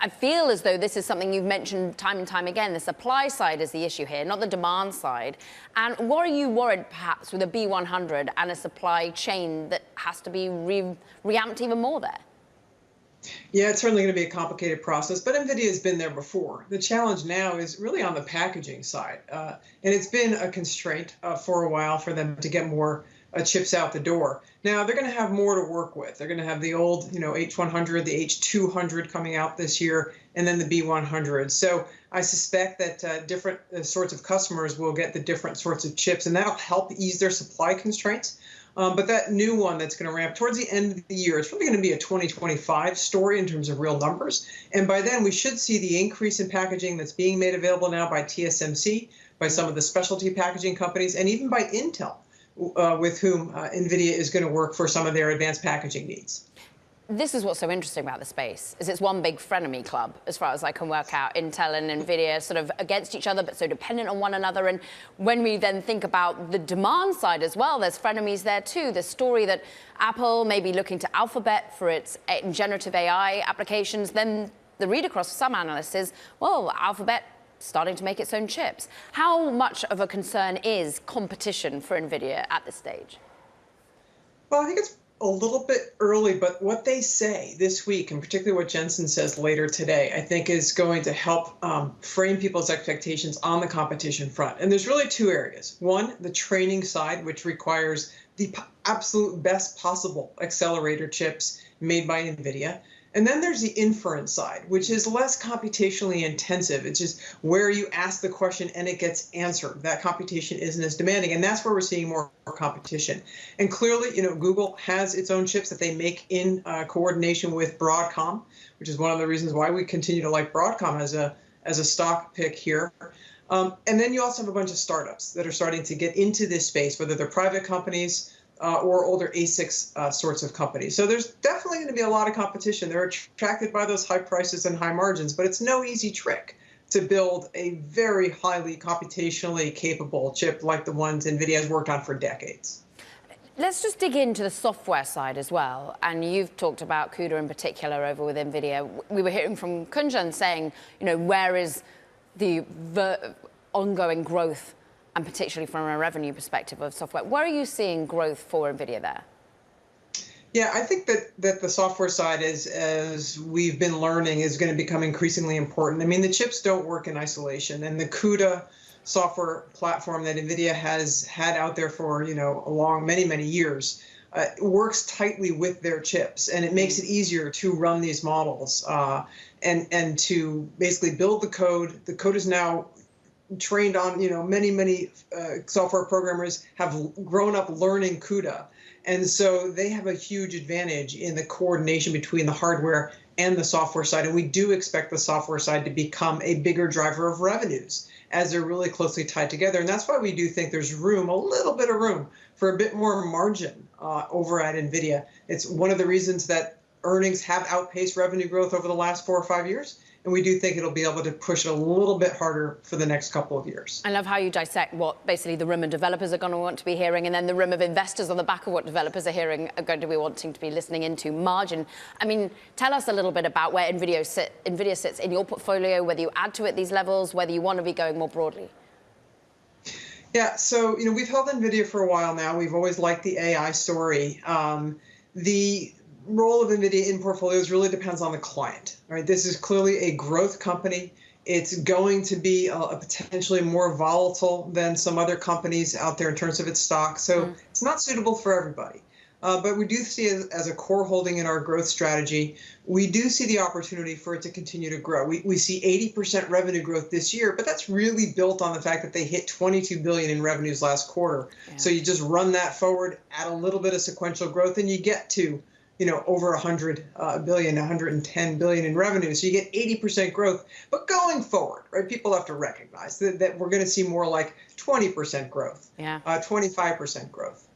I feel as though this is something you've mentioned time and time again. The supply side is the issue here, not the demand side. And what are you worried, perhaps, with a B100 and a supply chain that has to be reamped even more there? Yeah, it's certainly going to be a complicated process, but Nvidia has been there before. The challenge now is really on the packaging side, and it's been a constraint for a while for them to get more chips out the door. Now they're going to have more to work with. They're going to have the old, H100, the H200 coming out this year, and then the B100. So I suspect that different sorts of customers will get the different sorts of chips, and that'll help ease their supply constraints. But that new one that's going to ramp towards the end of the year, it's really going to be a 2025 story in terms of real numbers. And by then, we should see the increase in packaging that's being made available now by TSMC, by some of the specialty packaging companies, and even by Intel, with whom Nvidia is going to work for some of their advanced packaging needs. This is what's so interesting about the space, is it's one big frenemy club, as far as I can work out. Intel and Nvidia sort of against each other, but so dependent on one another. And when we then think about the demand side as well, there's frenemies there too. The story that Apple may be looking to Alphabet for its generative AI applications, then the read across for some analysts is, well, Alphabet starting to make its own chips. How much of a concern is competition for Nvidia at this stage? Well, I think it's a little bit early, but what they say this week, and particularly what Jensen says later today, I think is going to help frame people's expectations on the competition front. And there's really two areas. One, the training side, which requires the absolute best possible accelerator chips made by Nvidia. And then there's the inference side, which is less computationally intensive. It's just where you ask the question and it gets answered. That computation isn't as demanding, and that's where we're seeing more competition. And clearly, Google has its own chips that they make in coordination with Broadcom, which is one of the reasons why we continue to like Broadcom as a stock pick here. And then you also have a bunch of startups that are starting to get into this space, whether they're private companies or older ASICs sorts of companies. So there's definitely going to be a lot of competition. They're attracted by those high prices and high margins, but it's no easy trick to build a very highly computationally capable chip like the ones NVIDIA has worked on for decades. Let's just dig into the software side as well. And you've talked about CUDA in particular over with NVIDIA. We were hearing from Kunjan saying, where is the ongoing growth, and particularly from a revenue perspective of software? Where are you seeing growth for NVIDIA there? Yeah, I think that the software side, as we've been learning, is going to become increasingly important. I mean, the chips don't work in isolation, and the CUDA software platform that NVIDIA has had out there for many years works tightly with their chips, and it makes it easier to run these models and to basically build the code. The code is now trained on, many software programmers have grown up learning CUDA. And so they have a huge advantage in the coordination between the hardware and the software side. And we do expect the software side to become a bigger driver of revenues as they're really closely tied together. And that's why we do think there's room, a little bit of room, for a bit more margin over at NVIDIA. It's one of the reasons that earnings have outpaced revenue growth over the last 4 or 5 years. And we do think it'll be able to push it a little bit harder for the next couple of years. I love how you dissect what basically the room of developers are going to want to be hearing, and then the room of investors on the back of what developers are hearing are going to be wanting to be listening into. Margin. I mean, tell us a little bit about where NVIDIA sits in your portfolio, whether you add to it these levels, whether you want to be going more broadly. Yeah, so we've held NVIDIA for a while now. We've always liked the AI story. The role of NVIDIA in portfolios really depends on the client, right? This is clearly a growth company. It's going to be a potentially more volatile than some other companies out there in terms of its stock. So it's not suitable for everybody. But we do see it as a core holding in our growth strategy. We do see the opportunity for it to continue to grow. We see 80% revenue growth this year, but that's really built on the fact that they hit $22 billion in revenues last quarter. Yeah. So you just run that forward, add a little bit of sequential growth, and you get to over 100 billion, 110 billion in revenue. So you get 80% growth. But going forward, right, people have to recognize that we're going to see more like 20% growth, 25% growth.